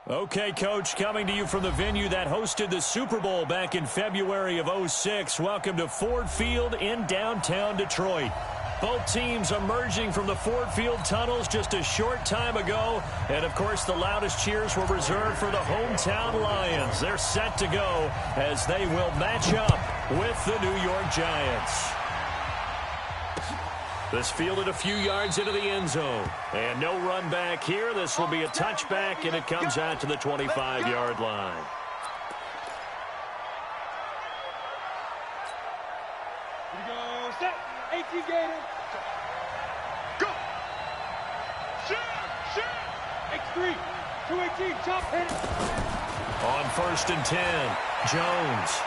Okay, Coach, coming to you from the venue that hosted the Super Bowl back in February of '06. Welcome to Ford Field in downtown Detroit. Both teams emerging from the Ford Field tunnels just a short time ago. And, of course, the loudest cheers were reserved for the hometown Lions. They're set to go as they will match up with the New York Giants. This fielded a few yards into the end zone. And no run back here. This will be a touchback, and it comes out to the 25-yard line. Here we go. Set. 18 Gators. Go. Shoot. X3. 218. Jump. Hit it. On 1st and 10, Jones.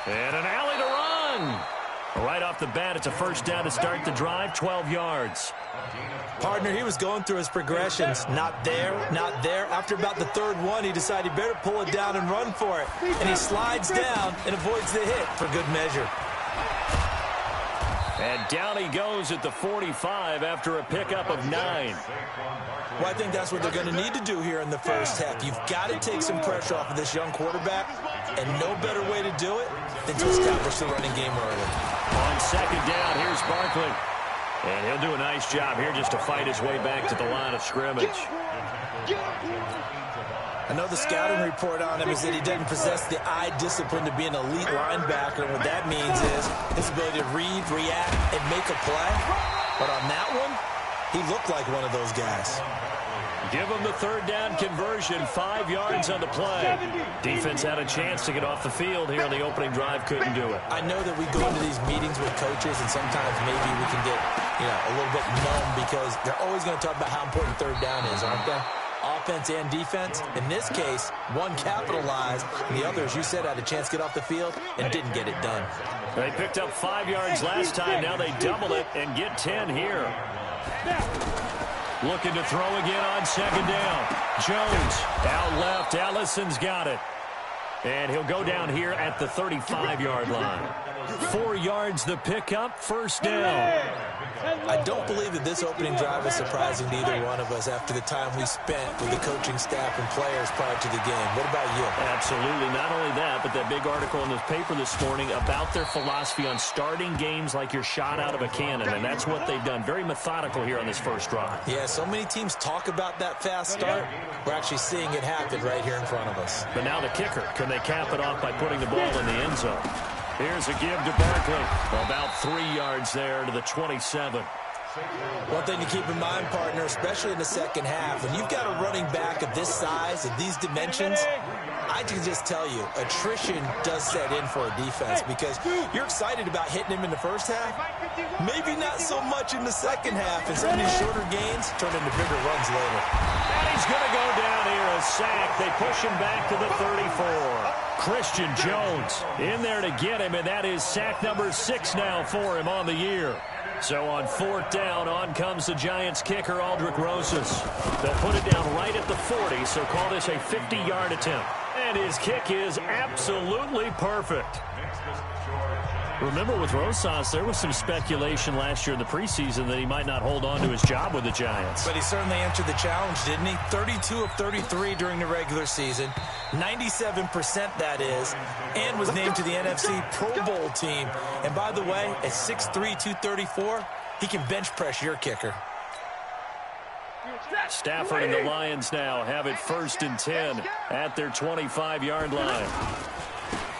And an alley to run. Right off the bat, it's a first down to start the drive, 12 yards. Partner, he was going through his progressions. Not there, not there. After about the third one, he decided he better pull it down and run for it. And he slides down and avoids the hit for good measure. And down he goes at the 45 after a pickup of 9. Well, I think that's what they're going to need to do here in the first half. You've got to take some pressure off of this young quarterback, and no better way to do it than to establish the running game early. On 2nd down, here's Barkley. And he'll do a nice job here just to fight his way back to the line of scrimmage. I know the scouting report on him is that he doesn't possess the eye discipline to be an elite linebacker. What that means is his ability to read, react, and make a play. But on that one, he looked like one of those guys. Give him the 3rd down conversion, 5 yards on the play. Defense had a chance to get off the field here on the opening drive, couldn't do it. I know that we go into these meetings with coaches, and sometimes maybe we can get, a little bit numb because they're always going to talk about how important 3rd down is, aren't they? Offense and defense. In this case, one capitalized, and the other, as you said, had a chance to get off the field and didn't get it done. They picked up 5 yards last time. Now they double it and get 10 here. Looking to throw again on 2nd down. Jones out left. Allison's got it. And he'll go down here at the 35-yard line. 4 yards the pickup, 1st down. I don't believe that this opening drive is surprising to either one of us after the time we spent with the coaching staff and players prior to the game. What about you? Absolutely. Not only that, but that big article in the paper this morning about their philosophy on starting games like you're shot out of a cannon, and that's what they've done. Very methodical here on this first drive. Yeah, so many teams talk about that fast start. We're actually seeing it happen right here in front of us. But now the kicker. Can they cap it off by putting the ball in the end zone? Here's a give to Barkley. About 3 yards there to the 27. One thing to keep in mind, partner, especially in the second half, when you've got a running back of this size and these dimensions, I can just tell you, attrition does set in for a defense because you're excited about hitting him in the first half, maybe not so much in the second half, and some of these shorter gains turn into bigger runs later. And he's going to go down here, a sack. They push him back to the 34. Christian Jones in there to get him, and that is sack number 6 now for him on the year. So on 4th down, on comes the Giants kicker, Aldrich Rosas. They'll put it down right at the 40, so call this a 50-yard attempt. And his kick is absolutely perfect. Remember, with Rosas, there was some speculation last year in the preseason that he might not hold on to his job with the Giants. But he certainly answered the challenge, didn't he? 32 of 33 during the regular season, 97% that is, and was named to the NFC Pro Bowl team. And by the way, at 6'3", 234, he can bench press your kicker. Stafford and the Lions now have it 1st and 10 at their 25-yard line.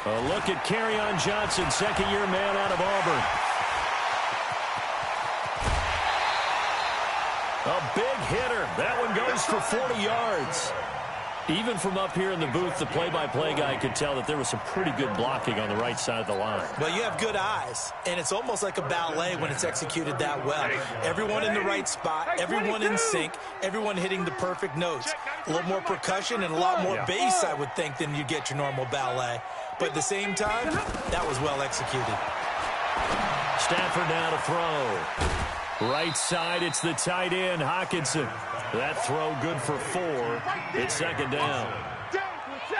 A look at Kerryon Johnson, second-year man out of Auburn. A big hitter. That one goes for 40 yards. Even from up here in the booth, the play-by-play guy could tell that there was some pretty good blocking on the right side of the line. Well, you have good eyes, and it's almost like a ballet when it's executed that well. Everyone in the right spot, everyone in sync, everyone hitting the perfect notes. A little more percussion and a lot more bass, I would think, than you get your normal ballet. But at the same time, that was well executed. Stafford now to throw. Right side, it's the tight end, Hockenson. That throw good for 4. It's 2nd down.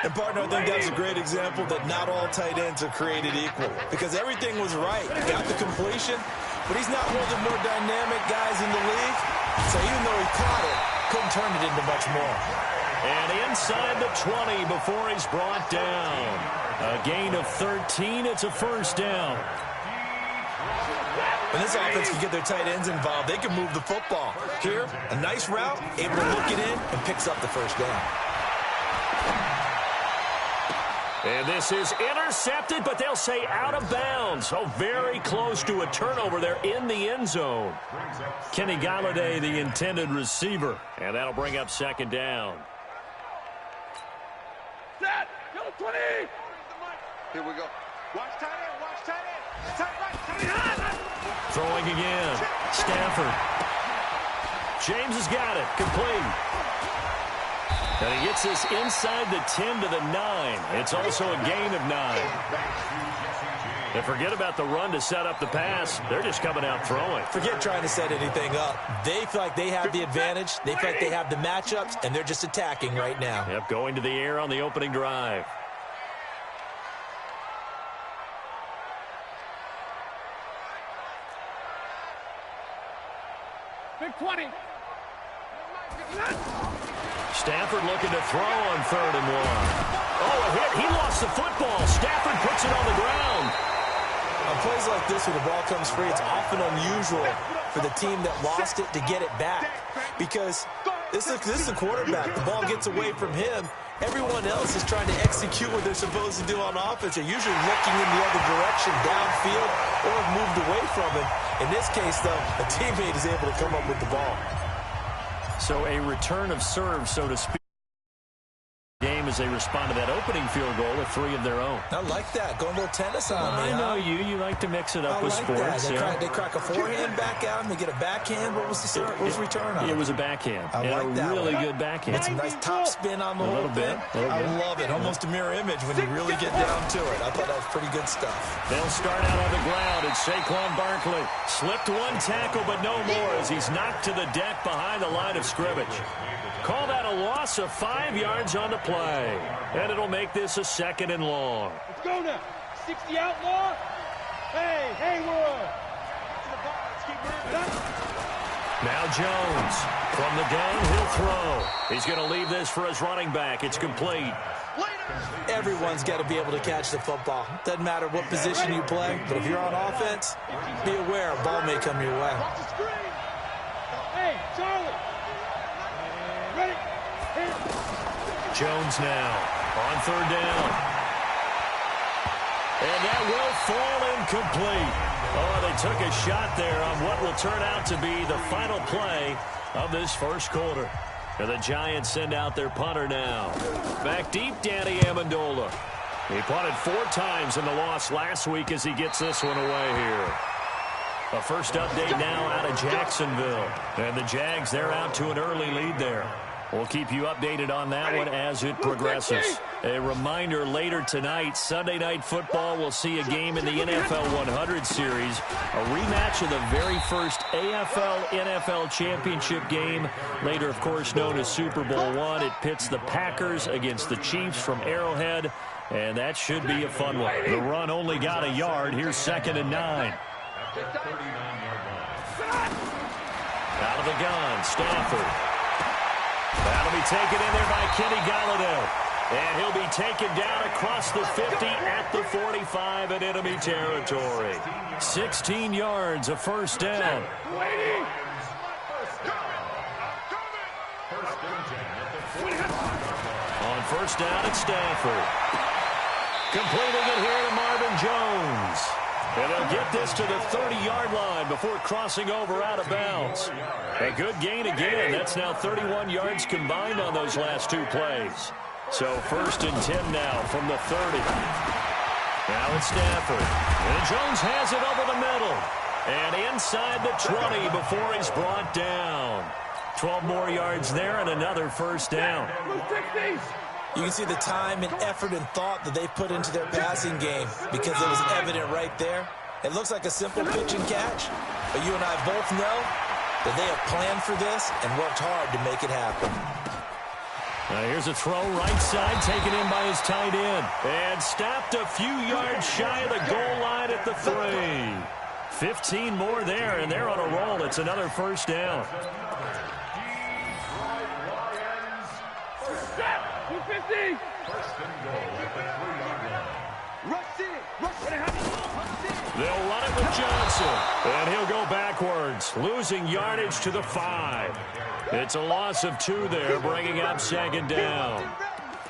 And, partner, I think that's a great example that not all tight ends are created equal because everything was right. Got the completion, but he's not one of the more dynamic guys in the league. So even though he caught it, couldn't turn it into much more. And inside the 20 before he's brought down. A gain of 13. It's a first down. When this offense can get their tight ends involved, they can move the football. Here, a nice route, able to look it in, and picks up the first down. And this is intercepted, but they'll say out of bounds. So very close to a turnover there in the end zone. Kenny Galladay, the intended receiver. And that'll bring up second down. Set. Yellow 20. Here we go. Watch tight end. Watch tight end. Tight right. Throwing again. Stafford. James has got it. Complete. And he gets this inside the 10 to the 9. It's also a gain of 9. And forget about the run to set up the pass. They're just coming out throwing. Forget trying to set anything up. They feel like they have the advantage. They feel like they have the matchups, and they're just attacking right now. Yep, going to the air on the opening drive. Big 20. Stafford looking to throw on 3rd and 1. Oh, a hit. He lost the football. Stafford puts it on the ground. On plays like this where the ball comes free, it's often unusual for the team that lost it to get it back. Because this is a quarterback. The ball gets away from him. Everyone else is trying to execute what they're supposed to do on offense. They're usually looking in the other direction, downfield, or have moved away from it. In this case, though, a teammate is able to come up with the ball. So a return of serve, so to speak. Game as they respond to that opening field goal with 3 of their own. I like that. Going a little tennis on me. I know you. You like to mix it up with like sports. That. They crack a forehand back out and they get a backhand. What was the serve? What was the return on? It was a backhand. I like a that really one. good backhand. It's a nice top spin on the whole thing. I love it. Almost a mirror image when you really get down to it. I thought that was pretty good stuff. They'll start out on the ground. It's Saquon Barkley. Slipped one tackle, but no more as he's knocked to the deck behind the line of scrimmage. Call that a loss of 5 yards on the play. And it'll make this a 2nd and long. Let's go now. 60 outlaw. Hey, Haywood. Now Jones. From the gun, he'll throw. He's going to leave this for his running back. It's complete. Everyone's got to be able to catch the football. Doesn't matter what position you play, but if you're on offense, be aware a ball may come your way. Hey, Charlie. Ready. Jones now on 3rd down. And that will fall incomplete. Oh, they took a shot there on what will turn out to be the final play of this first quarter. And the Giants send out their punter now. Back deep, Danny Amendola. He punted 4 times in the loss last week as he gets this one away here. A first update now out of Jacksonville. And the Jags, they're out to an early lead there. We'll keep you updated on that one as it progresses. A reminder, later tonight, Sunday Night Football will see a game in the NFL 100 Series, a rematch of the very first AFL-NFL Championship game, later, of course, known as Super Bowl I. It pits the Packers against the Chiefs from Arrowhead, and that should be a fun one. The run only got a yard. Here's 2nd and 9. Out of the gun, Stafford. That'll be taken in there by Kenny Galladay. And he'll be taken down across the 50 at the 45 in enemy territory. 16 yards, a first down. On first down, it's Stafford. Completing it here to Marvin Jones. And they'll get this to the 30-yard line before crossing over out of bounds. A good gain again. That's now 31 yards combined on those last 2 plays. So 1st and 10 now from the 30. Now it's Stafford. And Jones has it over the middle. And inside the 20 before he's brought down. 12 more yards there and another first down. You can see the time and effort and thought that they put into their passing game because it was evident right there. It looks like a simple pitch and catch, but you and I both know that they have planned for this and worked hard to make it happen. Now here's a throw right side taken in by his tight end and stopped a few yards shy of the goal line at the 3. 15 more there, and they're on a roll. It's another first down. 50. They'll run it with Johnson, and he'll go backwards, losing yardage to the 5. It's a loss of 2 there, bringing up 2nd down.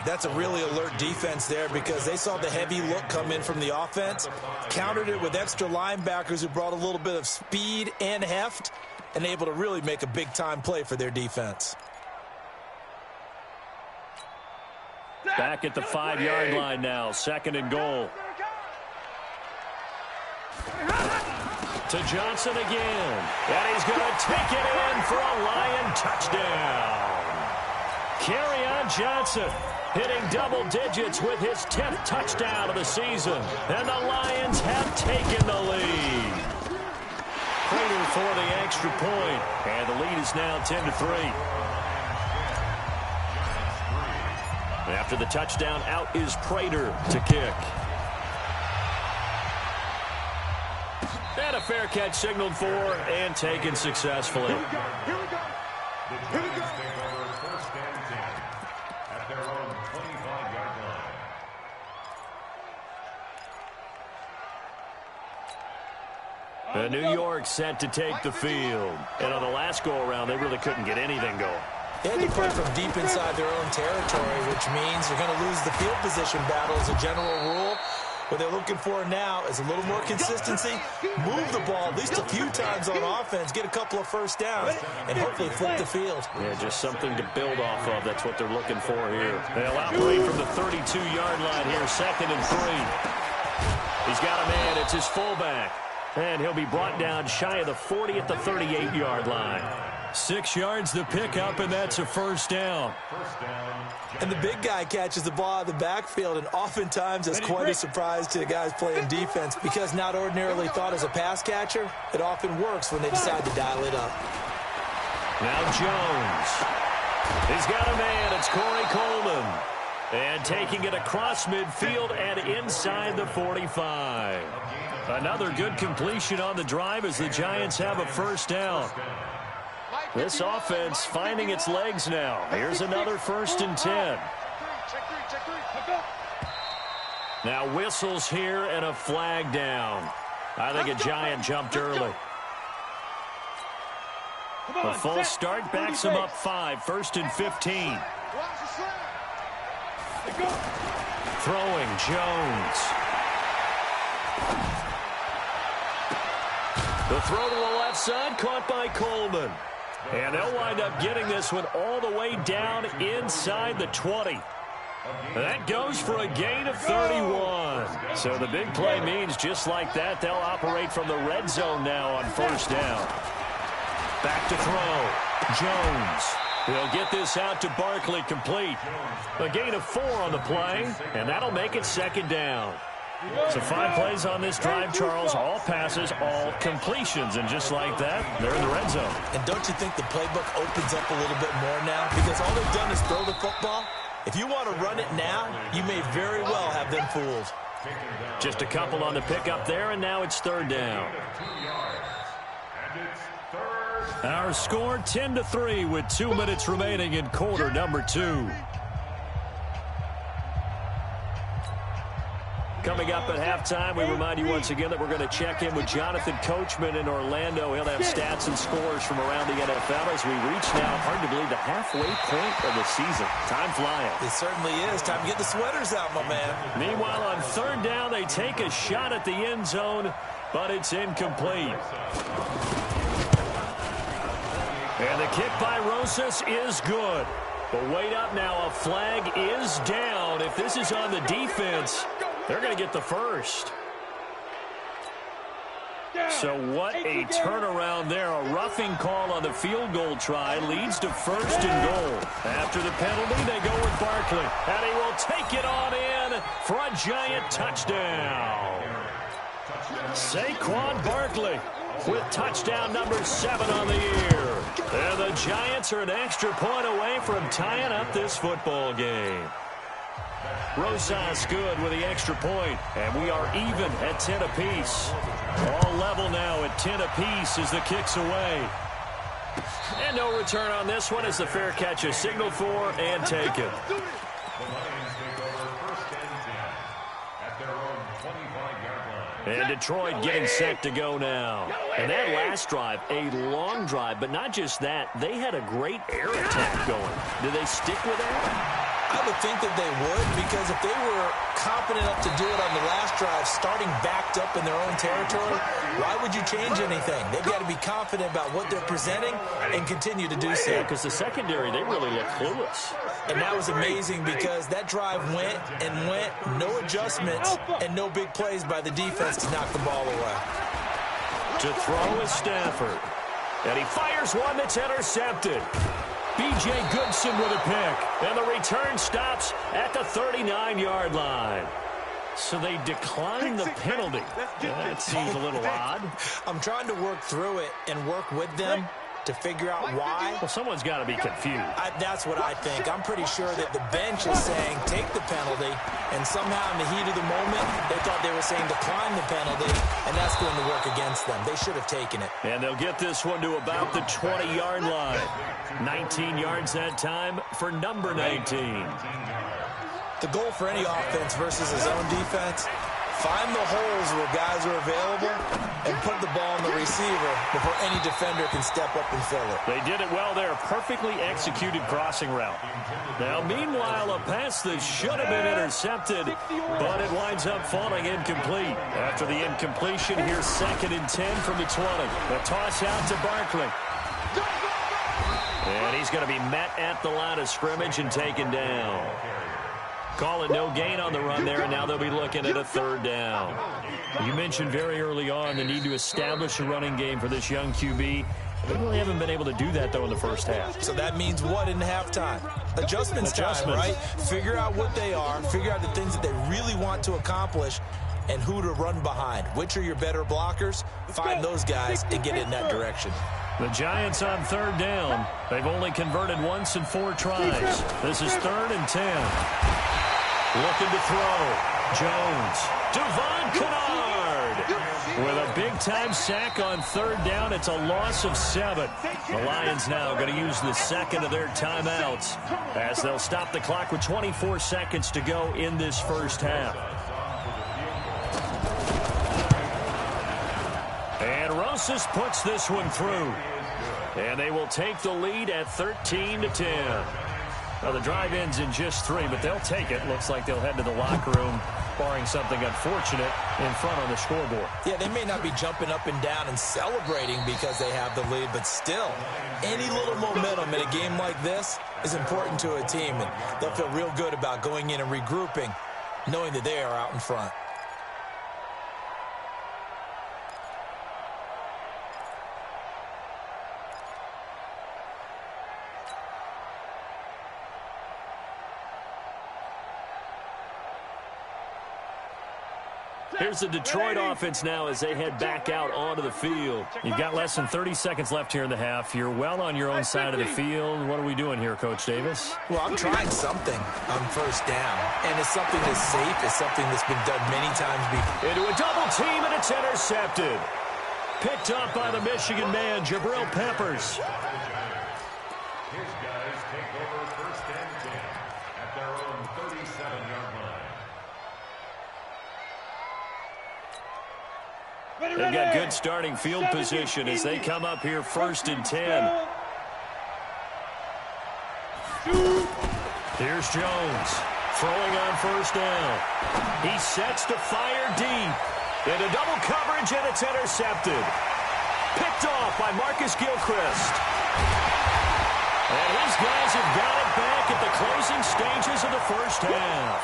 That's a really alert defense there because they saw the heavy look come in from the offense, countered it with extra linebackers who brought a little bit of speed and heft, and able to really make a big-time play for their defense. Back at the 5-yard line now, 2nd and goal. To Johnson again, and he's going to take it in for a Lion touchdown. Kerryon Johnson hitting double digits with his 10th touchdown of the season, and the Lions have taken the lead. Prater for the extra point, and the lead is now 10-3. After the touchdown, out is Prater to kick. And a fair catch signaled for and taken successfully. Here we go. Here we go. Here we go. Take over 1st and 10 at their own 25-yard line. New York set to take the field. And on the last go-around, they really couldn't get anything going. They had to play from deep inside their own territory, which means they're going to lose the field position battle as a general rule. What they're looking for now is a little more consistency, move the ball at least a few times on offense, get a couple of first downs, and hopefully flip the field. Yeah, just something to build off of. That's what they're looking for here. They'll operate from the 32-yard line here, 2nd and 3. He's got a man. It's his fullback. And he'll be brought down shy of the 40 at the 38-yard line. 6 yards to pick up, and that's a 1st down. And the big guy catches the ball out of the backfield, and oftentimes it's quite a surprise to the guys playing defense because not ordinarily thought as a pass catcher, it often works when they decide to dial it up. Now Jones. He's got a man. It's Corey Coleman. And taking it across midfield and inside the 45. Another good completion on the drive as the Giants have a 1st down. This offense finding its legs now. Here's another 1st and 10. Now whistles here and a flag down. I think a Giant jumped early. A false start backs him up 5. 1st and 15. Throwing Jones. The throw to the left side caught by Coleman. And they'll wind up getting this one all the way down inside the 20. That goes for a gain of 31. So the big play means just like that, they'll operate from the red zone now on 1st down. Back to throw. Jones. He'll get this out to Barkley complete. A gain of 4 on the play, and that'll make it 2nd down. So 5 plays on this drive, Charles. All passes, all completions. And just like that, they're in the red zone. And don't you think the playbook opens up a little bit more now? Because all they've done is throw the football. If you want to run it now, you may very well have them fooled. Just a couple on the pickup there, and now it's 3rd down. Our score 10-3 with 2 minutes remaining in quarter number 2. Coming up at halftime, we remind you once again that we're going to check in with Jonathan Coachman in Orlando. He'll have stats and scores from around the NFL as we reach now, hard to believe, the halfway point of the season. Time flying. It certainly is. Time to get the sweaters out, my man. Meanwhile, on 3rd down, they take a shot at the end zone, but it's incomplete. And the kick by Rosas is good. But wait up now, a flag is down. If this is on the defense, they're going to get the 1st. So what a turnaround there. A roughing call on the field goal try leads to 1st and goal. After the penalty, they go with Barkley. And he will take it on in for a Giant touchdown. Saquon Barkley with touchdown number 7 on the year. And the Giants are an extra point away from tying up this football game. Rosas good with the extra point, and we are even at 10 apiece. All level now at 10 apiece as the kick's away. And no return on this one as the fair catch is signaled for and taken. The Lions take over 1st and 10 at their own 25-yard line. And Detroit getting set to go now. And that last drive, a long drive, but not just that. They had a great air attack going. Do they stick with that? I would think that they would, because if they were confident enough to do it on the last drive, starting backed up in their own territory, why would you change anything? They've got to be confident about what they're presenting and continue to do so. Yeah, because the secondary, they really look clueless. And that was amazing because that drive went and went, no adjustments, and no big plays by the defense to knock the ball away. To throw is Stafford. And he fires one that's intercepted. B.J. Goodson with a pick. And the return stops at the 39-yard line. So they decline the penalty. That seems a little odd. I'm trying to work through it and work with them to figure out why. Well, someone's got to be confused. That's what I think. I'm pretty sure that the bench is saying take the penalty, and somehow in the heat of the moment, they thought they were saying decline the penalty, and that's going to work against them. They should have taken it. And they'll get this one to about the 20-yard line. 19 yards that time for number 19. The goal for any offense versus his own defense, find the holes where guys are available and put the ball on the receiver before any defender can step up and fill it. They did it well there. Perfectly executed crossing route. Now, meanwhile, a pass that should have been intercepted, but it winds up falling incomplete. After the incompletion, here's 2nd and 10 from the 20. The toss out to Barkley. And he's going to be met at the line of scrimmage and taken down. Call it no gain on the run there, and now they'll be looking at a 3rd down. You mentioned very early on the need to establish a running game for this young QB. They really haven't been able to do that, though, in the first half. So that means what in halftime? Adjustments time, right? Figure out what they are, figure out the things that they really want to accomplish, and who to run behind. Which are your better blockers? Find those guys and get in that direction. The Giants on 3rd down. They've only converted once in 4 tries. This is 3rd and 10. Looking to throw. Jones. Devon Kennard with a big-time sack on 3rd down. It's a loss of 7. The Lions now going to use the 2nd of their timeouts as they'll stop the clock with 24 seconds to go in this first half. And Rosas puts this one through. And they will take the lead at 13-10. Well, the drive ends in just 3, but they'll take it. Looks like they'll head to the locker room, barring something unfortunate, in front on the scoreboard. Yeah, they may not be jumping up and down and celebrating because they have the lead, but still, any little momentum in a game like this is important to a team, and they'll feel real good about going in and regrouping, knowing that they are out in front. Here's the Detroit offense now as they head back out onto the field. You've got less than 30 seconds left here in the half. You're well on your own side of the field. What are we doing here, Coach Davis? Well, I'm trying something on 1st down, and it's something that's safe. It's something that's been done many times before. Into a double team, and it's intercepted. Picked up by the Michigan man, Jabril Peppers. His guys take over 1st and 10 at their own 37-yard line. They've got good starting field position as they come up here 1st and 10. Here's Jones throwing on 1st down. He sets to fire deep. Into double coverage, and it's intercepted. Picked off by Marcus Gilchrist. And his guys have got it back at the closing stages of the first half.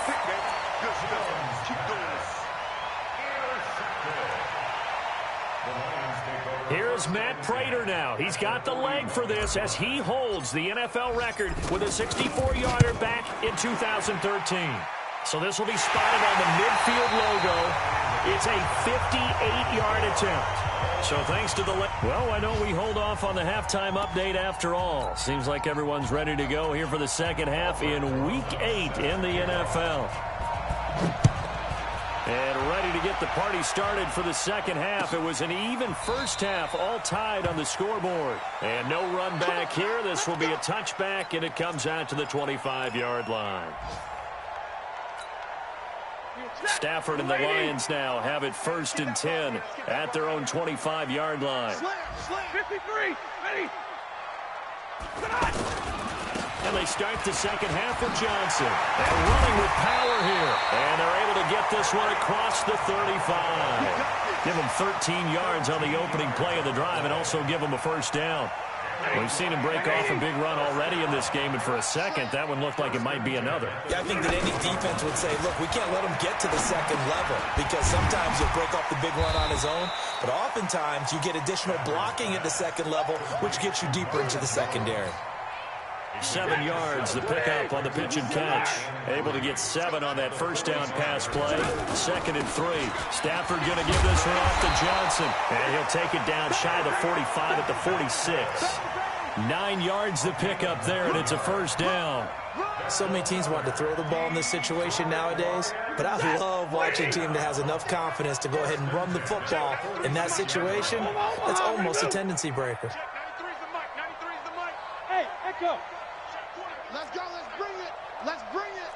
Here's Matt Prater now. He's got the leg for this as he holds the NFL record with a 64-yarder back in 2013. So this will be spotted on the midfield logo. It's a 58-yard attempt. So thanks to the well, why don't we hold off on the halftime update after all? Seems like everyone's ready to go here for the second half in Week 8 in the NFL. And ready to get the party started for the second half. It was an even first half, all tied on the scoreboard. And no run back here. This will be a touchback, and it comes out to the 25-yard line. Stafford and the Lions now have it 1st and 10 at their own 25-yard line. 53, ready. And they start the second half with Johnson. And running with power here. And they're able to get this one across the 35. Give them 13 yards on the opening play of the drive and also give them a first down. We've seen him break off a big run already in this game, and for a second, that one looked like it might be another. Yeah, I think that any defense would say, look, we can't let him get to the second level because sometimes he'll break off the big run on his own, but oftentimes you get additional blocking at the second level, which gets you deeper into the secondary. 7 yards, the pickup on the pitch and catch. Able to get 7 on that first down pass play. 2nd and 3. Stafford going to give this one off to Johnson. And he'll take it down shy of the 45 at the 46. 9 yards the pickup there, and it's a first down. So many teams want to throw the ball in this situation nowadays, but I love watching a team that has enough confidence to go ahead and run the football in that situation. That's almost a tendency breaker. 93's the mic, 93's the mic. Hey, Echo. Let's go, let's bring it. Let's bring it.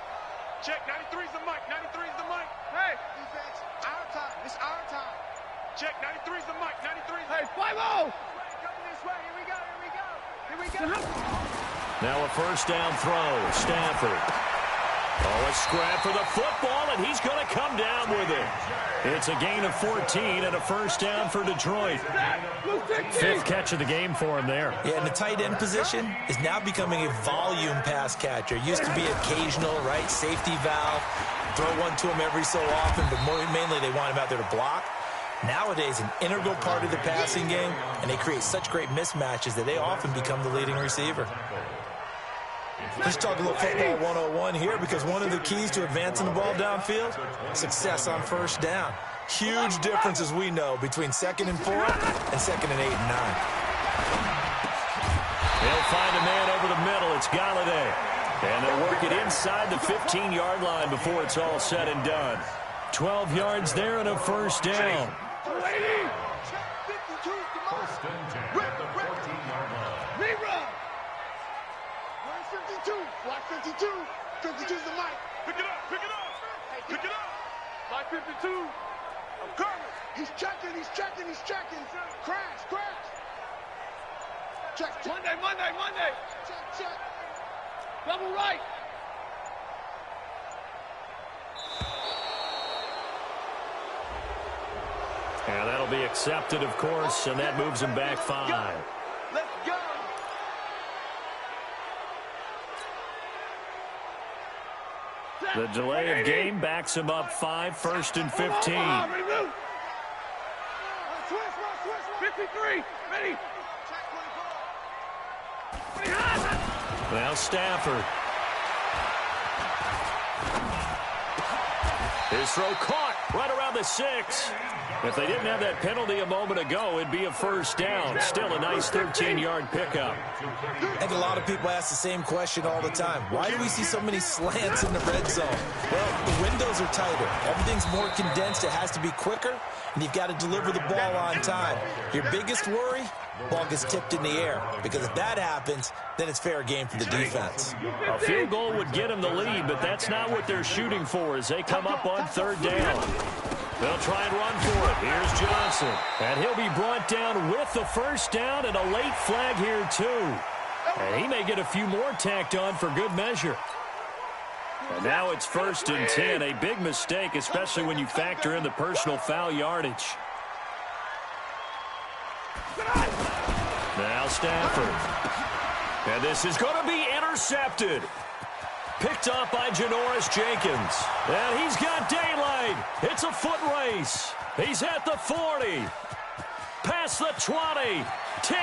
Check, 93's the mic, 93's the mic. Hey. Defense, our time. It's our time. Check, 93's the mic, 93's. Hey, 5-0. Coming this way. Here we go, here we go. Here we go. Now a first down throw. Stafford. Oh, a scrap for the football, and he's going to come down with it. It's a gain of 14 and a first down for Detroit. 5th catch of the game for him there. Yeah, and the tight end position is now becoming a volume pass catcher. Used to be occasional, right? Safety valve. Throw one to him every so often, but mainly they want him out there to block. Nowadays, an integral part of the passing game, and they create such great mismatches that they often become the leading receiver. Let's talk a little football 101 here, because one of the keys to advancing the ball downfield, success on first down. Huge difference, as we know, between 2nd and 4 and 2nd and 8 and 9. They'll find a man over the middle. It's Galladay. And they'll work it inside the 15-yard line before it's all said and done. 12 yards there and a first down. 52. 52's the mic. Pick it up, pick it up. Pick it up. 552. I'm coming. He's checking. Crash. Check. Monday. Check. Double right. And that'll be accepted, of course, and that moves him back 5. Let's go. The delay of game backs him up 5, 1st and 15. 53, ready. Now Stafford. His throw caught right around the 6. If they didn't have that penalty a moment ago, it'd be a first down. Still a nice 13-yard pickup. I think a lot of people ask the same question all the time. Why do we see so many slants in the red zone? Well, the windows are tighter. Everything's more condensed. It has to be quicker, and you've got to deliver the ball on time. Your biggest worry? Ball gets tipped in the air, because if that happens, then it's fair game for the defense. A field goal would get them the lead, but that's not what they're shooting for as they come up on 3rd down. They'll try and run for it. Here's Johnson. And he'll be brought down with the first down and a late flag here, too. And he may get a few more tacked on for good measure. And now it's 1st and 10. A big mistake, especially when you factor in the personal foul yardage. Now Stafford. And this is going to be intercepted. Picked up by Janoris Jenkins. And he's got daylight. It's a foot race. He's at the 40. Past the 20. 10.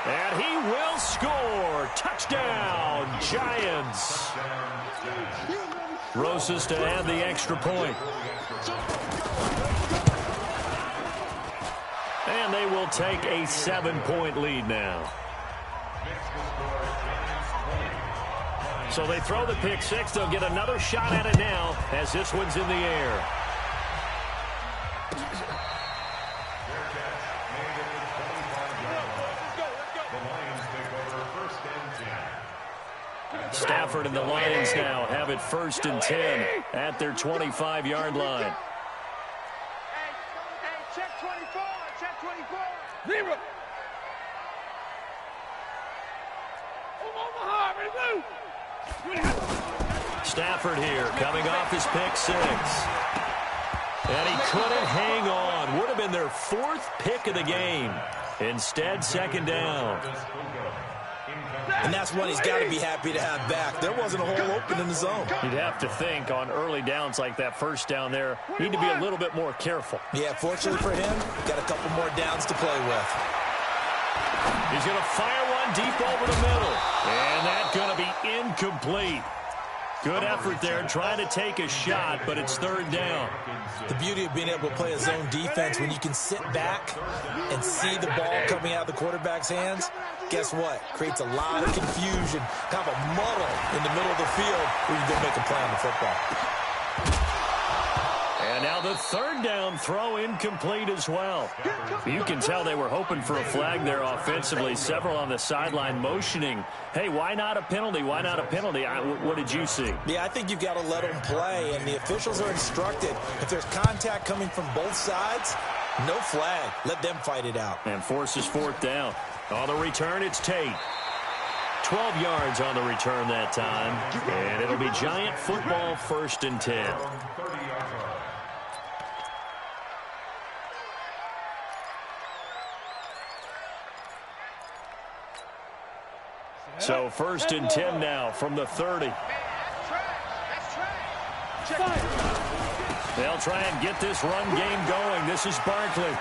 And he will score. Touchdown, Giants. Rosas to add the extra point. And they will take a 7-point lead now. So they throw the pick 6. They'll get another shot at it now as this one's in the air. Stafford and the Lions now have it 1st and 10 at their 25-yard line. Hey, check 24. Check 24. Zero. Omaha, ready, move. Stafford here coming off his pick 6. And he couldn't hang on. Would have been their 4th pick of the game. Instead, 2nd down. And that's one he's got to be happy to have back. There wasn't a hole open in the zone. You'd have to think on early downs like that 1st down there, need to be a little bit more careful. Yeah, fortunately for him, got a couple more downs to play with. He's going to fire one deep over the middle. And that's going to be incomplete. Good effort there, trying to take a shot, but it's 3rd down. The beauty of being able to play a zone defense, when you can sit back and see the ball coming out of the quarterback's hands, guess what? Creates a lot of confusion, kind of a muddle in the middle of the field where you can go make a play on the football. And now the 3rd down throw incomplete as well. You can tell they were hoping for a flag there offensively. Several on the sideline motioning, hey, why not a penalty? Why not a penalty? What did you see? Yeah, I think you've got to let them play, and the officials are instructed. If there's contact coming from both sides, no flag. Let them fight it out. And forces 4th down. On the return, it's Tate. 12 yards on the return that time. And it'll be Giant football 1st and 10. So 1st and 10 now from the 30. Man, that's trash. They'll try and get this run game going. This is Barkley.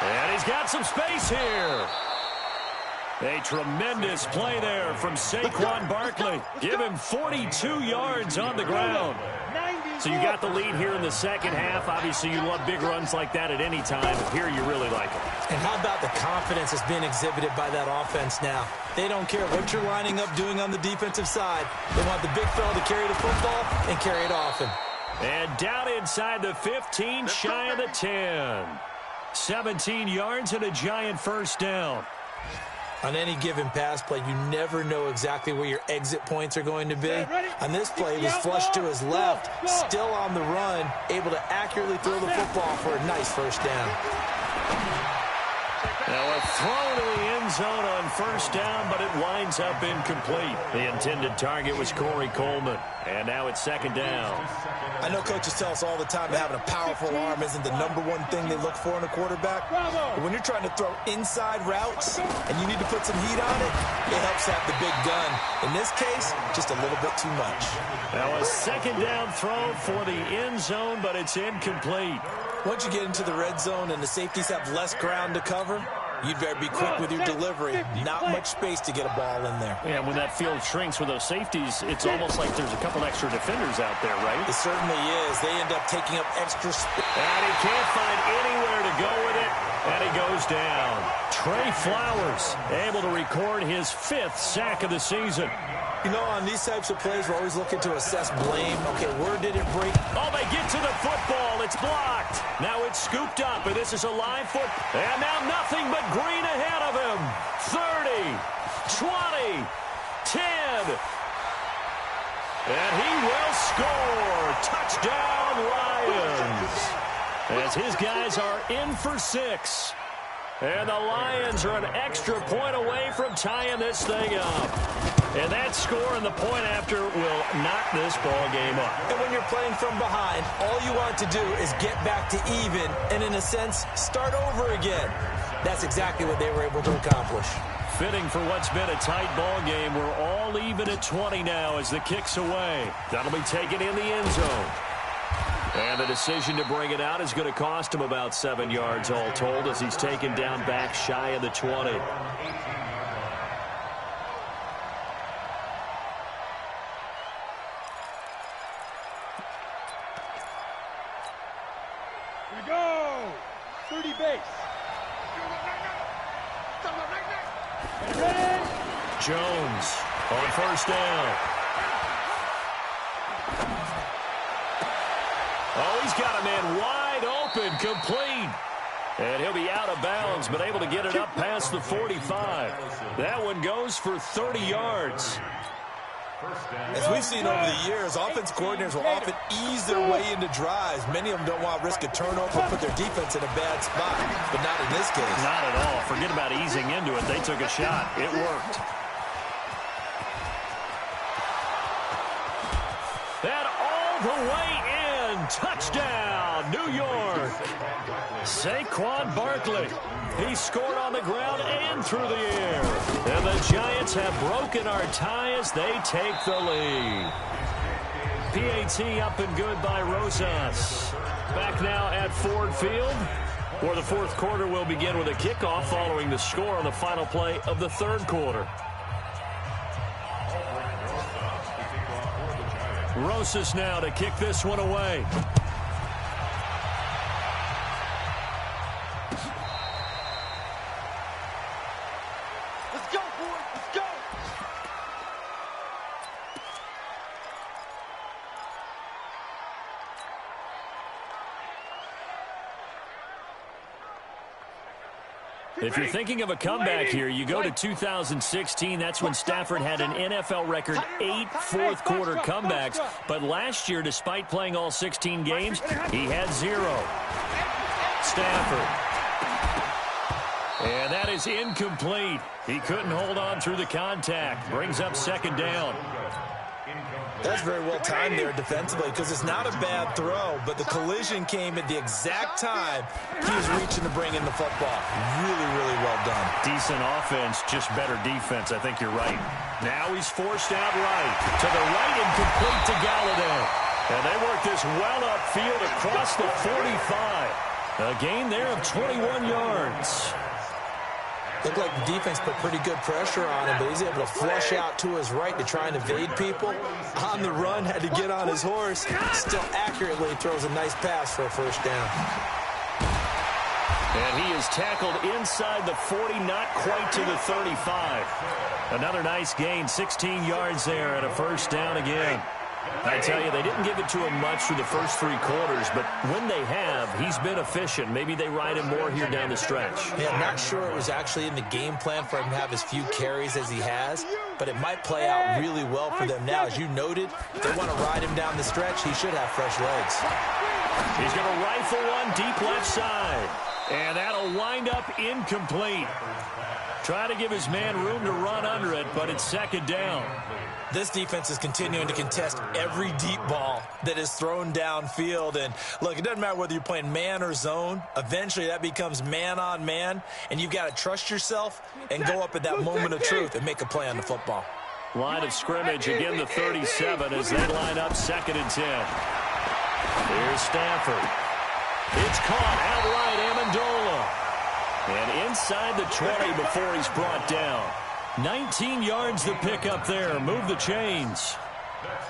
And he's got some space here. A tremendous play there from Saquon Barkley. Give him 42 yards on the ground. So you got the lead here in the 2nd half. Obviously, you love big runs like that at any time. Here you really like it. And how about the confidence that's being exhibited by that offense now? They don't care what you're lining up doing on the defensive side. They want the big fella to carry the football and carry it often. And down inside the 15, shy of the 10. 17 yards and a Giant 1st down. On any given pass play, you never know exactly where your exit points are going to be. On this play, he was flushed to his left, still on the run, able to accurately throw the football for a nice 1st down. Now a throw to the end zone on 1st down, but it winds up incomplete. The intended target was Corey Coleman. And now it's 2nd down. I know coaches tell us all the time that having a powerful arm isn't the #1 thing they look for in a quarterback. But when you're trying to throw inside routes and you need to put some heat on it, it helps have the big gun. In this case, just a little bit too much. Now a 2nd down throw for the end zone, but it's incomplete. Once you get into the red zone and the safeties have less ground to cover, you'd better be quick with your delivery. Not much space to get a ball in there. Yeah, when that field shrinks with those safeties, it's almost like there's a couple extra defenders out there, right? It certainly is. They end up taking up extra space. And he can't find anywhere to go with it, and he goes down. Trey Flowers able to record his 5th sack of the season. You know, on these types of plays, we're always looking to assess blame. Okay, where did it break? Oh, they get to the football. It's blocked. Now it's scooped up, and this is a live foot. And now nothing but green ahead of him. 30, 20, 10. And he will score. Touchdown, Lions. As his guys are in for 6. And the Lions are an extra point away from tying this thing up. And that score and the point after will knock this ball game up. And when you're playing from behind, all you want to do is get back to even and, in a sense, start over again. That's exactly what they were able to accomplish. Fitting for what's been a tight ball game. We're all even at 20 now as the kick's away. That'll be taken in the end zone. And the decision to bring it out is going to cost him about 7 yards all told as he's taken down back shy of the 20. We go. 30 base. Ready? Jones on 1st down. Oh, he's got a man wide open, complete. And he'll be out of bounds, but able to get it up past the 45. That one goes for 30 yards. As we've seen over the years, offense coordinators will often ease their way into drives. Many of them don't want to risk a turnover or put their defense in a bad spot, but not in this case. Not at all. Forget about easing into it. They took a shot. It worked. And all the way in. Touchdown, New York. Saquon Barkley. He scored on the ground and through the air. And the Giants have broken our tie as they take the lead. PAT up and good by Rosas. Back now at Ford Field, where the fourth quarter will begin with a kickoff following the score on the final play of the third quarter. Rosas now to kick this one away. Let's go, boys. Let's go. If you're thinking of a comeback here, you go to 2016. That's when Stafford had an NFL record 8 fourth-quarter comebacks. But last year, despite playing all 16 games, he had 0. Stafford. And that is incomplete. He couldn't hold on through the contact. Brings up second down. That's very well timed there defensively because it's not a bad throw, but the collision came at the exact time he was reaching to bring in the football. Really, really well done. Decent offense, just better defense. I think you're right. Now he's forced out right. To the right and complete to Galladay. And they work this well upfield across the 45. A gain there of 21 yards. Looked like the defense put pretty good pressure on him, but he's able to flush out to his right to try and evade people. On the run, had to get on his horse. Still accurately throws a nice pass for a first down. And he is tackled inside the 40, not quite to the 35. Another nice gain, 16 yards there and a first down again. I tell you, they didn't give it to him much through the first 3 quarters, but when they have, he's been efficient. Maybe they ride him more here down the stretch. Yeah, I'm not sure it was actually in the game plan for him to have as few carries as he has, but it might play out really well for them now. As you noted, if they want to ride him down the stretch, he should have fresh legs. He's going to rifle one deep left side, and that'll wind up incomplete. Try to give his man room to run under it, but it's second down. This defense is continuing to contest every deep ball that is thrown downfield. And, look, it doesn't matter whether you're playing man or zone. Eventually, that becomes man-on-man, and you've got to trust yourself and go up at that moment of truth and make a play on the football. Line of scrimmage, again the 37 as they line up 2nd and 10. Here's Stafford. It's caught outright, Amendola. And inside the 20 before he's brought down. 19 yards the pick up there. Move the chains.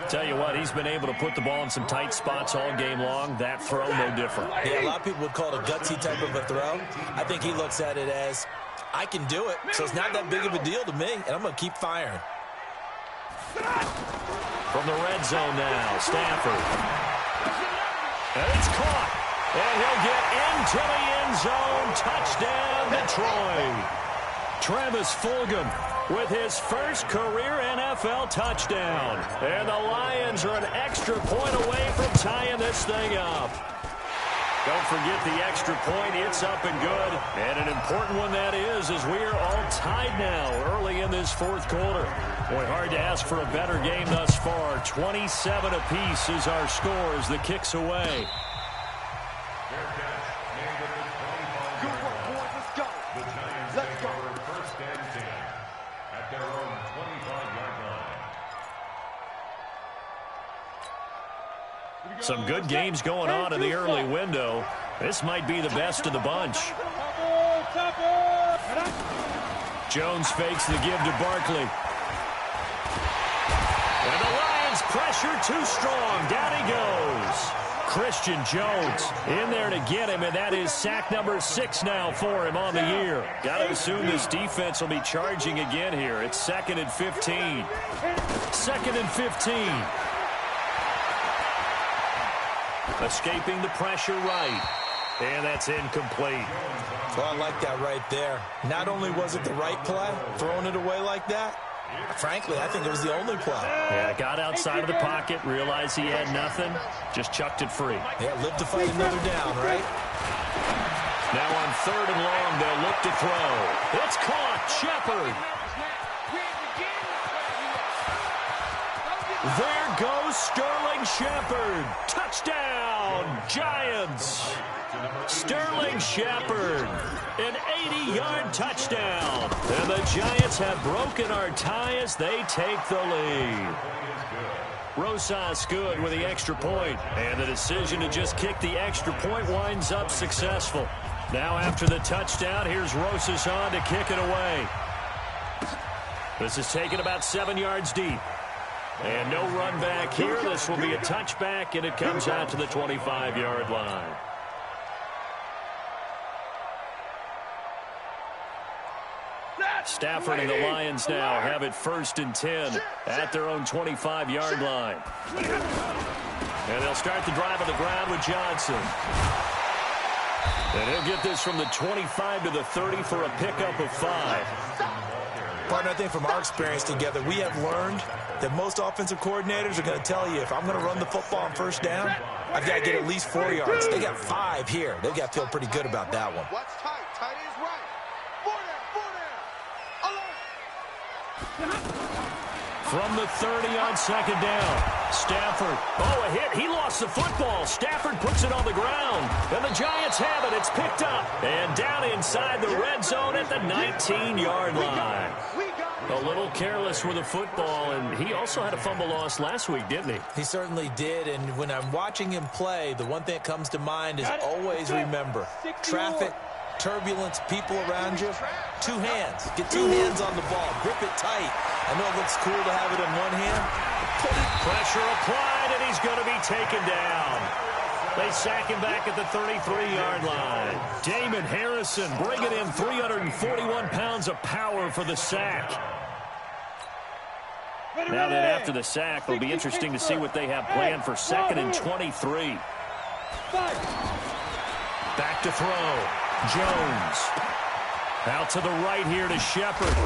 Tell you what, he's been able to put the ball in some tight spots all game long. That throw, no different. Yeah, a lot of people would call it a gutsy type of a throw. I think he looks at it as, I can do it, so it's not that big of a deal to me, and I'm going to keep firing. From the red zone now, Stafford. And it's caught. And he'll get into the end zone. Touchdown, Detroit. Travis Fulgham with his first career NFL touchdown. And the Lions are an extra point away from tying this thing up. Don't forget the extra point. It's up and good. And an important one that is, as we are all tied now early in this fourth quarter. Boy, hard to ask for a better game thus far. 27 apiece is our score as the kick's away. Some good games going on in the early window. This might be the best of the bunch. Jones fakes the give to Barkley. And the Lions pressure too strong. Down he goes. Christian Jones in there to get him, and that is sack number 6 now for him on the year. Got to assume this defense will be charging again here. It's 2nd and 15. 2nd and 15. Escaping the pressure right. And that's incomplete. Well, I like that right there. Not only was it the right play, throwing it away like that, frankly, I think it was the only play. Yeah, got outside of the pocket, realized he had nothing, just chucked it free. Yeah, live to fight another down, right? Now on 3rd and long, they'll look to throw. It's caught. Shepard. There goes Sterling Shepard. Touchdown, Giants. Sterling Shepard, an 80-yard touchdown. And the Giants have broken our tie as they take the lead. Rosas good with the extra point. And the decision to just kick the extra point winds up successful. Now after the touchdown, here's Rosas on to kick it away. This is taken about 7 yards deep. And no run back here. This will be a touchback, and it comes out to the 25-yard line. Stafford and the Lions now have it 1st and 10 at their own 25-yard line. And they'll start the drive on the ground with Johnson. And he'll get this from the 25 to the 30 for a pickup of 5. Partner, I think from our experience together, we have learned that most offensive coordinators are going to tell you, if I'm going to run the football on 1st down, I've got to get at least 4 yards. They got 5 here. They've got to feel pretty good about that one. Watch tight. Tight is right. 4 down. Alert. From the 30 on 2nd down. Stafford. Oh, a hit. He lost the football. Stafford puts it on the ground. And the Giants have it. It's picked up. And down inside the red zone at the 19-yard line. A little careless with the football, and he also had a fumble loss last week, didn't he? He certainly did, and when I'm watching him play, the one thing that comes to mind is always remember, traffic, turbulence, people around you, 2 hands. Get 2 hands on the ball. Grip it tight. I know it looks cool to have it in one hand. Put it. Pressure applied, and he's going to be taken down. They sack him back at the 33-yard line. Damon Harrison bringing in 341 pounds of power for the sack. Now that after the sack, it'll be interesting to see what they have planned for 2nd and 23. Back to throw. Jones. Out to the right here to Shepard.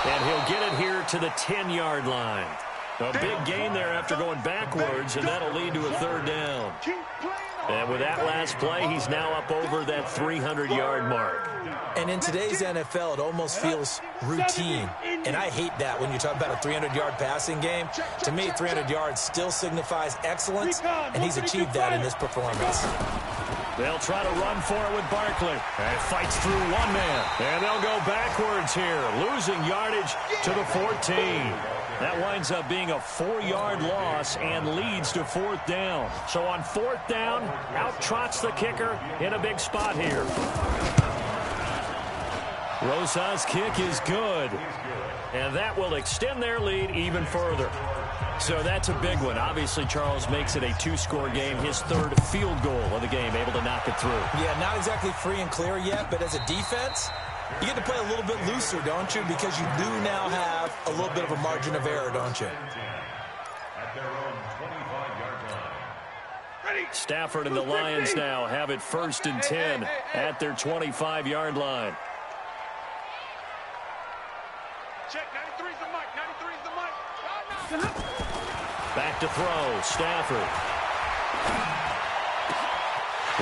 And he'll get it here to the 10-yard line. A big gain there after going backwards, and that'll lead to a 3rd down. And with that last play, he's now up over that 300-yard mark. And in today's NFL, it almost feels routine. And I hate that when you talk about a 300-yard passing game. To me, 300 yards still signifies excellence, and he's achieved that in this performance. They'll try to run for it with Barkley. And fights through one man. And they'll go backwards here, losing yardage to the 14. That winds up being a 4-yard loss and leads to 4th down. So on 4th down, out trots the kicker in a big spot here. Rosas' kick is good. And that will extend their lead even further. So that's a big one. Obviously, Charles makes it a 2-score game. His 3rd field goal of the game, able to knock it through. Yeah, not exactly free and clear yet, but as a defense, you get to play a little bit looser, don't you? Because you do now have a little bit of a margin of error, don't you? Stafford and the Lions now have it 1st and 10 at their 25-yard line. Check, 93's the mic, 93's the mic. Back to throw, Stafford.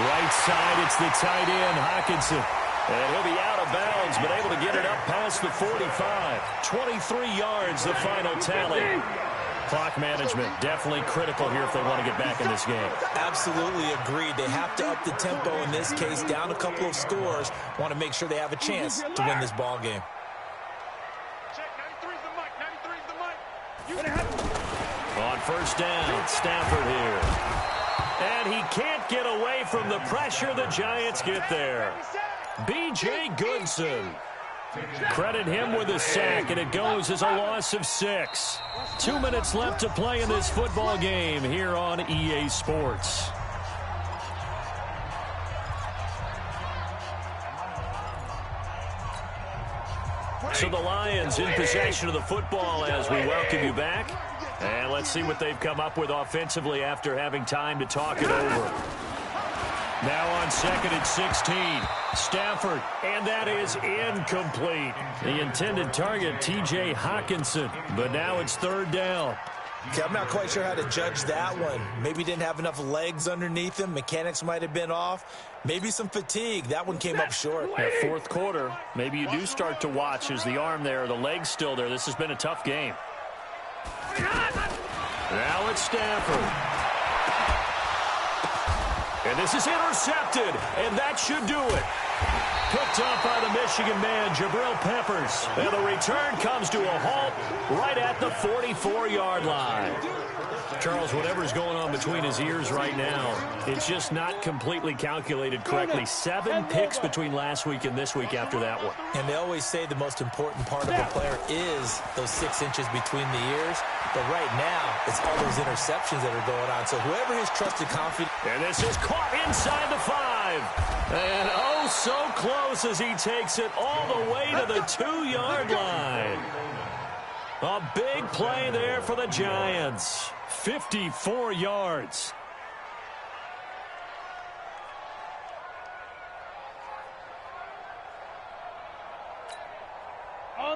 Right side, it's the tight end, Hockenson. And he'll be out of bounds, but able to get it up past the 45. 23 yards, the final tally. Clock management, definitely critical here if they want to get back in this game. Absolutely agreed. They have to up the tempo in this case, down a couple of scores. Want to make sure they have a chance to win this ball game. Check, 93's the mic, 93's the mic. On 1st down, Stafford here. And he can't get away from the pressure. The Giants get there. B.J. Goodson. Credit him with a sack, and it goes as a loss of 6. 2 minutes left to play in this football game here on EA Sports. So the Lions in possession of the football as we welcome you back. And let's see what they've come up with offensively after having time to talk it over. Now on 2nd and 16. Stafford, and that is incomplete. The intended target, T.J. Hawkinson, but now it's 3rd down. Okay, I'm not quite sure how to judge that one. Maybe didn't have enough legs underneath him. Mechanics might have been off. Maybe some fatigue. That one came up short. At 4th quarter, maybe you do start to watch. Is the arm there, the leg's still there? This has been a tough game. Now it's Stafford. And this is intercepted, and that should do it. Picked up by the Michigan man, Jabril Peppers. And the return comes to a halt right at the 44-yard line. Charles, whatever's going on between his ears right now, it's just not completely calculated correctly. 7 picks between last week and this week after that one. And they always say the most important part of a player is those 6 inches between the ears. But right now, it's all those interceptions that are going on. So whoever his trusted confidence... And this is caught inside the 5. And oh, so close as he takes it all the way to the 2-yard line. A big play there for the Giants. 54 yards.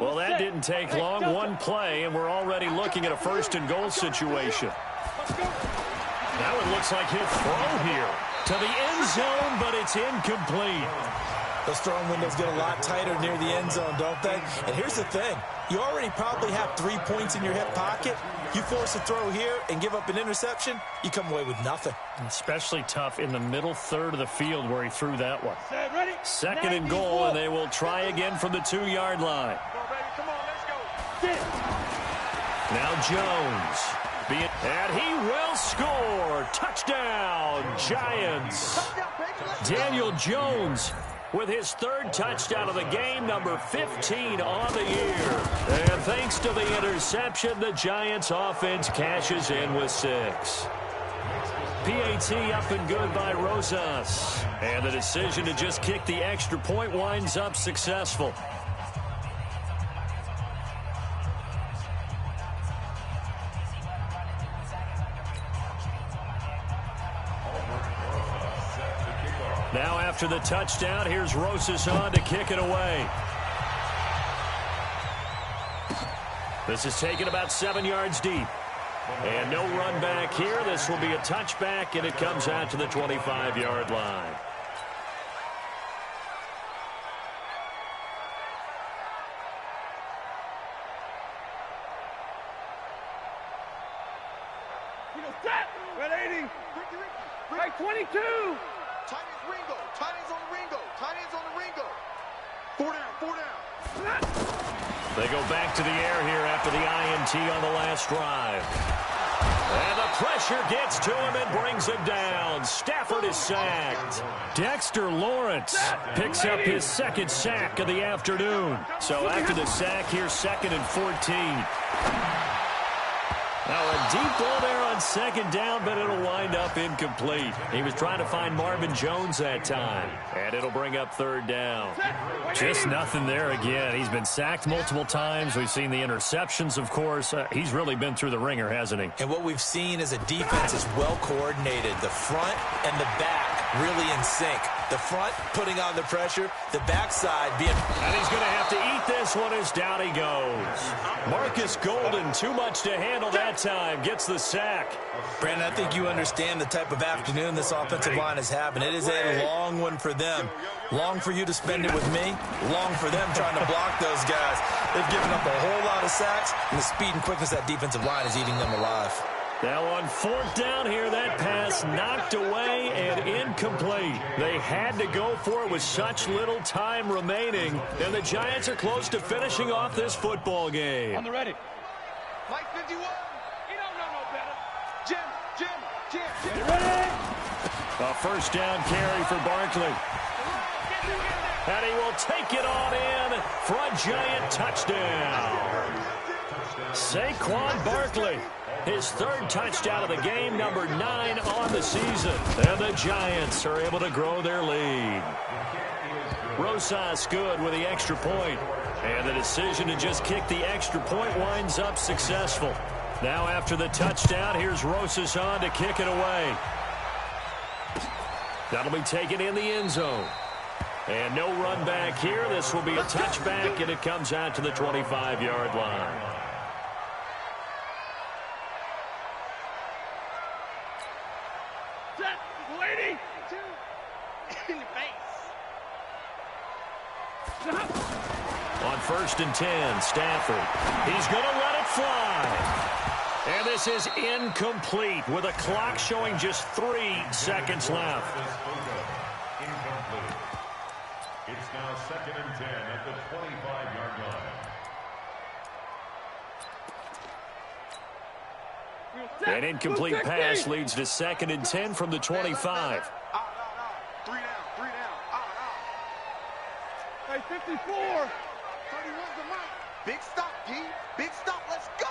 Well, that didn't take long. One play, and we're already looking at a 1st and goal situation. Now it looks like he'll throw here to the end zone, but it's incomplete. Those throwing windows get a lot tighter near the end zone, don't they? And here's the thing. You already probably have 3 points in your hip pocket. You force a throw here and give up an interception, you come away with nothing. Especially tough in the middle third of the field where he threw that one. 2nd and goal, and they will try again from the 2-yard line. Come on, let's go. Now Jones. And he will score. Touchdown, Giants. Daniel Jones with his 3rd touchdown of the game, number 15 on the year. And thanks to the interception, the Giants offense cashes in with 6. PAT up and good by Rosas. And the decision to just kick the extra point winds up successful. Now after the touchdown, here's Rosas on to kick it away. This is taken about 7 yards deep. And no run back here. This will be a touchback, and it comes out to the 25-yard line. Right 22. Tight ends Ringo. Tight ends on the Ringo. Tight ends on the Ringo. 4 down. 4 down. They go back to the air here after the INT on the last drive. And the pressure gets to him and brings him down. Stafford is sacked. Dexter Lawrence picks up his 2nd sack of the afternoon. So after the sack, here's 2nd and 14. Now a deep ball there on 2nd down, but it'll wind up incomplete. He was trying to find Marvin Jones that time, and it'll bring up 3rd down. Just nothing there again. He's been sacked multiple times. We've seen the interceptions, of course. He's really been through the ringer, hasn't he? And what we've seen is a defense is well coordinated. The front and the back really in sync. The front putting on the pressure, the backside being... And he's going to have to eat this one as down he goes. Marcus Golden, too much to handle that time, gets the sack. Brandon, I think you understand the type of afternoon this offensive line is having. It is a long one for them. Long for you to spend it with me. Long for them trying to block those guys. They've given up a whole lot of sacks, and the speed and quickness of that defensive line is eating them alive. Now on 4th down here, that pass knocked away and incomplete. They had to go for it with such little time remaining, and the Giants are close to finishing off this football game. On the ready. Mike 51. You don't know no better. Jim. Get ready. A 1st down carry for Barkley. And he will take it on in for a Giant touchdown. Saquon Barkley. His 3rd touchdown of the game, number 9 on the season. And the Giants are able to grow their lead. Rosas good with the extra point. And the decision to just kick the extra point winds up successful. Now after the touchdown, here's Rosas on to kick it away. That'll be taken in the end zone. And no run back here. This will be a touchback, and it comes out to the 25-yard line. Set, lady. 2. In your face. On 1st and 10, Stafford. He's going to let it fly. And this is incomplete with a clock showing just 3 seconds left. Incomplete. It's now 2nd and 10 at the 25-yard line. An incomplete pass leads to 2nd and 10 from the 25. 3 down. 3 down. Hey, 54. 31's the mic. Big stop, D. Big stop. Let's go.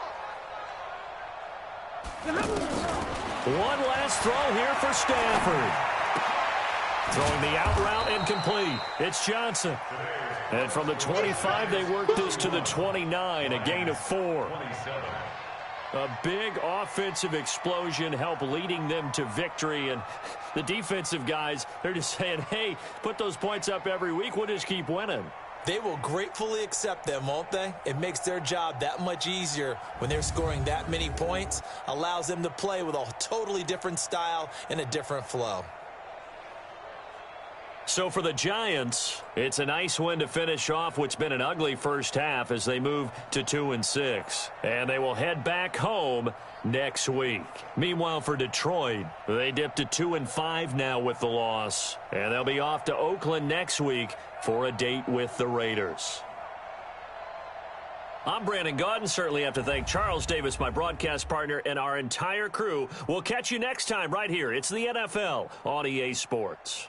One last throw here for Stafford. Throwing the out route incomplete. It's Johnson. And from the 25, they work this to the 29, a gain of 4. A big offensive explosion helped leading them to victory. And the defensive guys, they're just saying, hey, put those points up every week. We'll just keep winning. They will gratefully accept them, won't they? It makes their job that much easier when they're scoring that many points. Allows them to play with a totally different style and a different flow. So for the Giants, it's a nice win to finish off what's been an ugly first half as they move to 2-6. And they will head back home next week. Meanwhile, for Detroit, they dipped to 2-5 now with the loss. And they'll be off to Oakland next week for a date with the Raiders. I'm Brandon Gaudin. Certainly have to thank Charles Davis, my broadcast partner, and our entire crew. We'll catch you next time right here. It's the NFL on EA Sports.